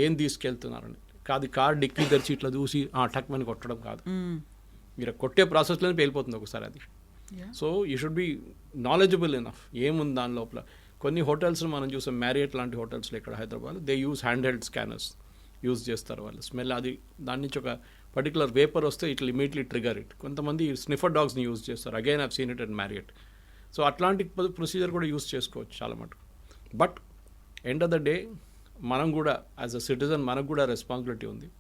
ఏం తీసుకెళ్తున్నారని కాదు. కార్ డిక్కీ తెరిచి ఇట్లా చూసి టక్మని కొట్టడం కాదు. మీరు కొట్టే ప్రాసెస్లోనే పేలిపోతుంది ఒకసారి అది. So you should be knowledgeable enough ఏముంది దాని లోపల. కొన్ని హోటల్స్ మనం చూసాం, మ్యారియట్ లాంటి హోటల్స్లో ఇక్కడ Hyderabad, they use hand held scanners use చేస్తారు వాళ్ళు. స్మెల్ అది దాని నుంచి ఒక పర్టికులర్ వేపర్ వస్తే ఇట్ ఇమీడియట్లీ ట్రిగర్ ఇట్. కొంతమంది స్నిఫర్ డాగ్స్ని యూజ్ చేస్తారు. Again I've seen it and Marriott. So అట్లాంటి ప్రొసీజర్ కూడా యూజ్ చేసుకోవచ్చు చాలా మటుకు. But end of the day మనం కూడా యాజ్ అ సిటిజన్ మనకు కూడా రెస్పాన్సిబిలిటీ ఉంది.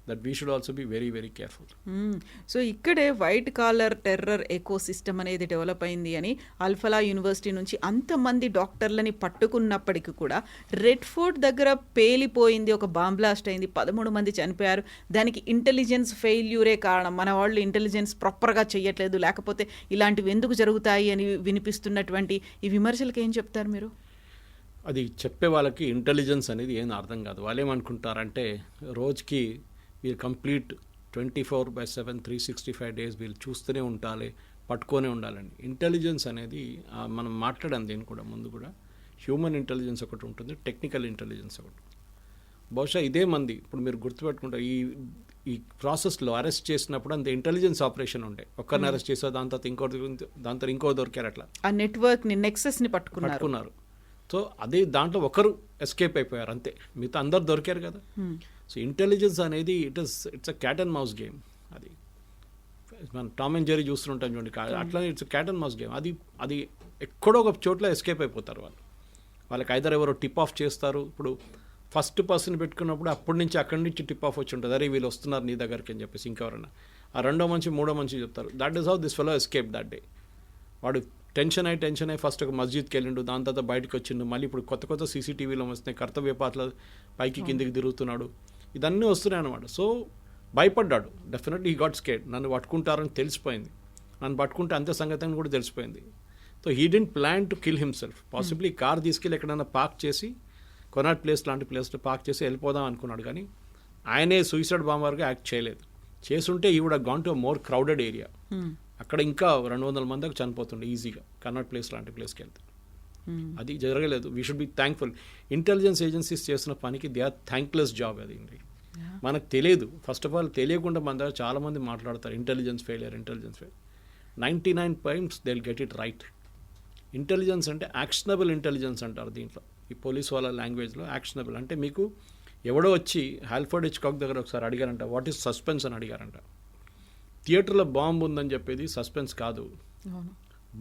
That we should also be very very careful. So ఇక్కడే white caller terror eco system అనేది డెవలప్ అయింది అని అల్ఫలా యూనివర్సిటీ నుంచి అంతమంది డాక్టర్లని పట్టుకున్నప్పటికీ కూడా రెడ్ ఫోర్ట్ దగ్గర పేలిపోయింది, ఒక బాంబ్ బ్లాస్ట్ అయింది, 13 మంది చనిపోయారు. దానికి ఇంటెలిజెన్స్ ఫెయిల్యూరే కారణం, మన వాళ్ళు ఇంటెలిజెన్స్ ప్రాపర్గా చేయట్లేదు, లేకపోతే ఇలాంటివి ఎందుకు జరుగుతాయి అని వినిపిస్తున్నటువంటి ఈ విమర్శలకు ఏం చెప్తారు మీరు? అది చెప్పే వాళ్ళకి ఇంటెలిజెన్స్ అనేది ఏం అర్థం కాదు. వాళ్ళు ఏమనుకుంటారంటే రోజుకి వీళ్ళు కంప్లీట్ 24/7 365 days వీళ్ళు చూస్తూనే ఉండాలి, పట్టుకొనే ఉండాలని. ఇంటెలిజెన్స్ అనేది మనం మాట్లాడాం దీన్ని కూడా ముందు కూడా. హ్యూమన్ ఇంటెలిజెన్స్ ఒకటి ఉంటుంది, టెక్నికల్ ఇంటెలిజెన్స్ ఒకటి. బహుశా ఇదే మంది ఇప్పుడు మీరు గుర్తుపెట్టుకుంటారు, ఈ ప్రాసెస్లో అరెస్ట్ చేసినప్పుడు అంత ఇంటెలిజెన్స్ ఆపరేషన్ ఉండే. ఒక్కరిని అరెస్ట్ చేసా, దాని తర్వాత ఇంకో దొరికారు. అట్లా ఆ నెట్వర్క్ని, నెక్సెస్ని పట్టుకున్నారు. సో అదే దాంట్లో ఒకరు ఎస్కేప్ అయిపోయారు అంతే, మిగతా అందరు దొరికారు కదా. సో ఇంటెలిజెన్స్ అనేది it's a cat and mouse game. అది మనం టామ్ అండ్ జెర్రీ చూస్తుంటాం చూడండి, అట్లనే it's cat and mouse game. అది ఎక్కడో ఒక చోట్ల ఎస్కేప్ అయిపోతారు వాళ్ళు. వాళ్ళకి ఐదర్ ఎవరో టిప్ ఆఫ్ చేస్తారు. ఇప్పుడు ఫస్ట్ పర్సన్ పెట్టుకున్నప్పుడు అప్పటి నుంచి అక్కడి నుంచి టిప్ ఆఫ్ వచ్చి ఉంటుంది, అరే వీళ్ళు వస్తున్నారు నీ దగ్గరికి అని చెప్పేసి. ఇంకెవరన్నా ఆ రెండో మనిషి మూడో మనిషి చెప్తారు. That is how this fellow escape that day. వాడు టెన్షన్ అయ్యి ఫస్ట్ ఒక మస్జిద్కి వెళ్ళిండు, దాని తర్వాత బయటకు వచ్చిండు. మళ్ళీ ఇప్పుడు కొత్త సీసీటీవీలో వస్తున్నాయి, కర్తవ్య పాటలు పైకి కిందికి తిరుగుతున్నాడు, ఇదన్నీ వస్తున్నాయి అనమాట. సో భయపడ్డాడు. Definitely he got scared. నన్ను పట్టుకుంటారని తెలిసిపోయింది, నన్ను పట్టుకుంటే అంతే సంగతి అని కూడా తెలిసిపోయింది. So he didn't plan to kill himself. Possibly car తీసుకెళ్ళి ఎక్కడైనా పార్క్ చేసి, కొనాట్ ప్లేస్ లాంటి ప్లేస్లో పార్క్ చేసి వెళ్ళిపోదాం అనుకున్నాడు. కానీ ఆయనే సూసైడ్ బాంబర్గా యాక్ట్ చేయలేదు. చేసుంటే ఈ would have gone to more crowded area. అక్కడ ఇంకా 200 మందికి చనిపోతుండే ఈజీగా, కర్నాట్ ప్లేస్ లాంటి ప్లేస్కి వెళ్తే. అది జరగలేదు. We should be thankful. Intelligence agencies చేస్తున్న పనికి దే ఆర్ థ్యాంక్లెస్ జాబ్. అది మనకు తెలియదు. ఫస్ట్ ఆఫ్ ఆల్ తెలియకుండా మన దగ్గర చాలామంది మాట్లాడతారు intelligence failure. 99 times they will get it right. Intelligence అంటే యాక్షనబుల్ ఇంటెలిజెన్స్ అంటారు దీంట్లో, ఈ పోలీస్ వాళ్ళ లాంగ్వేజ్లో. యాక్షనబుల్ అంటే మీకు ఎవడో వచ్చి ఆల్ఫ్రెడ్ హిచ్కాక్ దగ్గర ఒకసారి అడిగారంట, వాట్ ఈస్ సస్పెన్స్ అని అడిగారంట. థియేటర్లో బాంబు ఉందని చెప్పేది సస్పెన్స్ కాదు,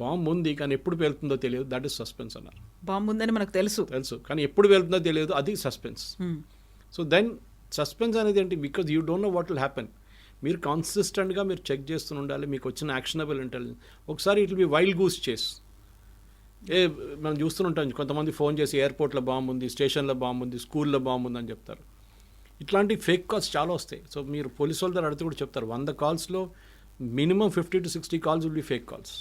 బాంబు ఉంది కానీ ఎప్పుడు పేలుతుందో తెలియదు, దట్ ఈస్ సస్పెన్స్ అన్నారు. బాంబు ఉందని మనకు తెలుసు కానీ ఎప్పుడు వెళ్తుందో తెలియదు, అది సస్పెన్స్. సో దెన్ సస్పెన్స్ అనేది ఏంటి, because you don't know what will happen. మీరు కాన్సిస్టెంట్గా మీరు చెక్ చేస్తూ ఉండాలి మీకు వచ్చిన యాక్షనబుల్ ఇంటెలిజెన్స్. ఒకసారి it will be wild goose చేస్. మనం చూస్తుంటాం కొంతమంది ఫోన్ చేసి ఎయిర్పోర్ట్లో బాంబు ఉంది, స్టేషన్లో బాంబు ఉంది, స్కూల్లో బాంబు ఉందని చెప్తారు. ఇట్లాంటి ఫేక్ కాల్స్ చాలా వస్తాయి. సో మీరు పోలీసు వాళ్ళ దగ్గర అడిగితే కూడా చెప్తారు 100 కాల్స్లో minimum 50 to 60 calls will be fake calls.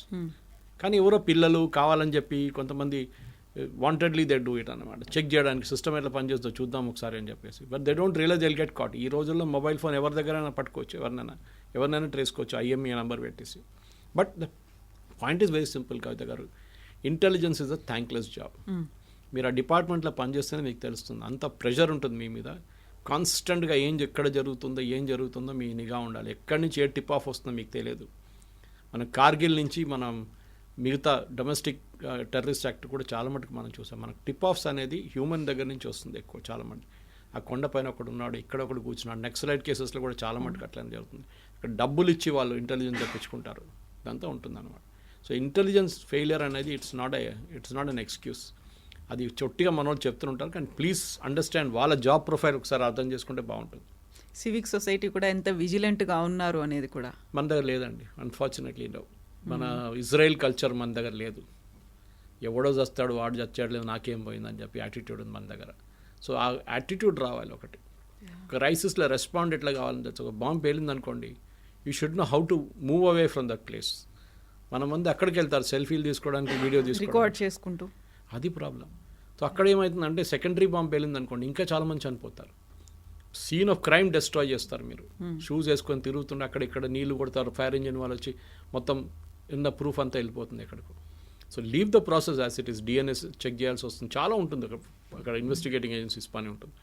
కానీ ఎవరో పిల్లలు కావాలని చెప్పి కొంతమంది వాంటెడ్లీ దే డూ ఇట్ అనమాట, చెక్ చేయడానికి సిస్టమ్ ఎట్లా పనిచేస్తుందో చూద్దాం ఒకసారి అని చెప్పేసి. But they don't realise they'll get caught. ఈ రోజుల్లో మొబైల్ ఫోన్ ఎవరి దగ్గరైనా పట్టుకోవచ్చు, ఎవరినైనా ట్రేసుకోవచ్చు IMEI నెంబర్ పెట్టేసి. But the point is very simple Kavitha గారు, intelligence is a thankless job. మీరు ఆ డిపార్ట్మెంట్లో పనిచేస్తేనే మీకు తెలుస్తుంది, అంత ప్రెషర్ ఉంటుంది మీ మీద. కాన్స్టెంట్గా ఎక్కడ జరుగుతుందో మీ నిఘా ఉండాలి. ఎక్కడి నుంచి ఏ టిప్ ఆఫ్ వస్తుందో మీకు తెలియదు. మన కార్గిల్ నుంచి మనం మిగతా డొమెస్టిక్ టెర్రరిస్ట్ యాక్ట్ కూడా చాలా మటుకు మనం చూసాం. మనకు టిప్ ఆఫ్స్ అనేది హ్యూమన్ దగ్గర నుంచి వస్తుంది ఎక్కువ. చాలా మంది ఆ కొండపైన ఒకడు ఉన్నాడు, ఇక్కడ ఒకడు కూర్చున్నాడు. నెక్సలైట్ కేసెస్లో కూడా చాలా మటుకు అట్లనే జరుగుతుంది. ఇక్కడ డబ్బులు ఇచ్చి వాళ్ళు ఇంటెలిజెన్స్ తెప్పించుకుంటారు, ఇదంతా ఉంటుందన్నమాట. సో ఇంటెలిజెన్స్ ఫెయిలియర్ అనేది ఇట్స్ నాట్ అన్ ఎక్స్క్యూజ్. అది చొట్టిగా మనోళ్ళు చెప్తుంటారు, కానీ ప్లీజ్ అండర్స్టాండ్ వాళ్ళ జాబ్ ప్రొఫైల్ ఒకసారి అర్థం చేసుకుంటే బాగుంటుంది. సివిక్ సొసైటీ కూడా ఎంత విజిలెంట్గా ఉన్నారు అనేది కూడా మన దగ్గర లేదండి, అన్ఫార్చునేట్లీ. మన ఇజ్రాయెల్ కల్చర్ మన దగ్గర లేదు. ఎవడో చస్తాడు వాడు చచ్చాడు లేదు నాకేం పోయిందని చెప్పి యాటిట్యూడ్ ఉంది మన దగ్గర. సో ఆ యాటిట్యూడ్ రావాలి. ఒక క్రైసిస్లో రెస్పాండ్ ఎట్లా కావాలని చెప్పి, ఒక బాంబు పేలింది అనుకోండి, you should know how to move away from that place. మన మంది అక్కడికి వెళ్తారు సెల్ఫీలు తీసుకోవడానికి, వీడియో రికార్డ్ చేసుకుంటూ, అది ప్రాబ్లం. సో అక్కడ ఏమవుతుందంటే సెకండరీ బాంబు పేలింది అనుకోండి, ఇంకా చాలా మంది చనిపోతారు. సీన్ ఆఫ్ క్రైమ్ డిస్ట్రాయ్ చేస్తారు. మీరు షూస్ వేసుకొని తిరుగుతుంటే అక్కడ ఇక్కడ నీళ్లు కొడతారు, ఫైర్ ఇంజిన్ వాళ్ళు వచ్చి మొత్తం ఉన్న ప్రూఫ్ అంతా వెళ్ళిపోతుంది ఎక్కడికి. So leave the process as it is. DNS check చేయాల్సి వస్తుంది, చాలా ఉంటుంది అక్కడ. ఇన్వెస్టిగేటింగ్ ఏజెన్సీస్ పని ఉంటుంది.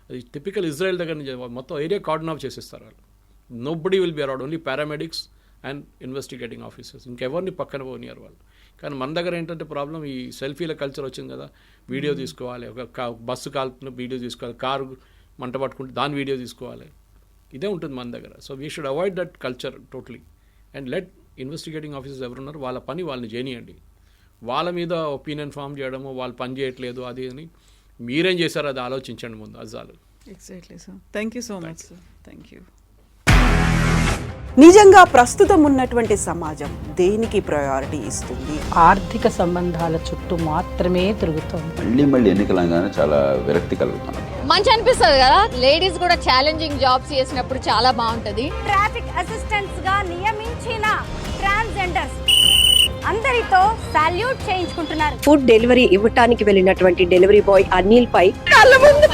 అది టిపికల్ ఇజ్రాయెల్ దగ్గర నుంచి మొత్తం ఏరియా కార్డన్ ఆఫ్ చేసేస్తారు వాళ్ళు. Nobody will be around, only paramedics and investigating officers, ఇంకెవరిని పక్కన పోనియారు వాళ్ళు. కానీ మన దగ్గర ఏంటంటే ప్రాబ్లం, ఈ సెల్ఫీల కల్చర్ వచ్చింది కదా, వీడియో తీసుకోవాలి, ఒక బస్సు కాల్పున వీడియో తీసుకోవాలి, కారు మంట పట్టుకుంటే దాని వీడియో తీసుకోవాలి, ఇదే ఉంటుంది మన దగ్గర. So we should avoid that culture totally and let investigating officers ఎవరున్నారు వాళ్ళ పని వాళ్ళని చేయనియండి. వాళ్ళ మీద ఒపీనియన్ ఫామ్ చేయడము, వాళ్ళు పని చేయట్లేదు అది అని మీరేం చేశారో అది ఆలోచించండి ముందు, అది చాలు. Exactly sir. Thank you so much sir. Thank you. నిజంగా ప్రస్తుతం ఉన్నటువంటి సమాజం దేనికి ప్రయారిటీ ఇస్తుంది? ఆర్థిక సంబంధాల చుట్టూ మాత్రమే తిరుగుతోంది. మళ్ళీ ఎన్నికలంగానే చాలా విరక్తి కలుగుతున్నాం. మంచి అనిపిస్తుంది కదా, లేడీస్ కూడా ఛాలెంజింగ్ జాబ్స్ చేసినప్పుడు చాలా బాగుంటది. ట్రాఫిక్ అసిస్టెంట్స్ గా నియమించిన ట్రాన్స్జెండర్స్ అందరితో సాల్యూట్ చేయించుకుంటున్నారు. ఫుడ్ డెలివరీ ఇవ్వటానికి వెళ్ళినటువంటి డెలివరీ బాయ్ అనిల్ పై కళ్ళ ముందు